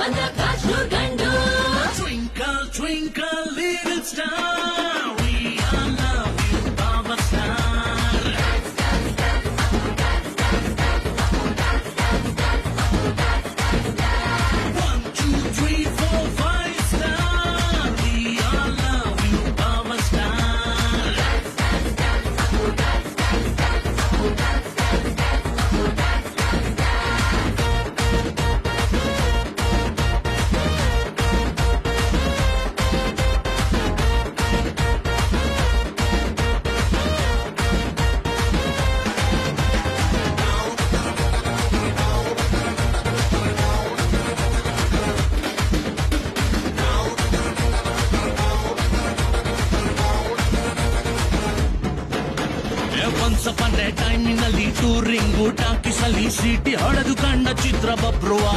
ಮಲ್ಲಿಕಾರ್ಜುನ್ ಗಂಡು. Twinkle, twinkle, little star, we all love you, power star. 1, 2, 3, 4, 5 star, we all love you, power star. Once upon a time ನಲ್ಲಿ touring ಟಾಕೀಸಲ್ಲಿ ಸೀಟಿ ಹೊಡೆದು ಕಂಡ ಚಿತ್ರ ಬಬ್ರುವ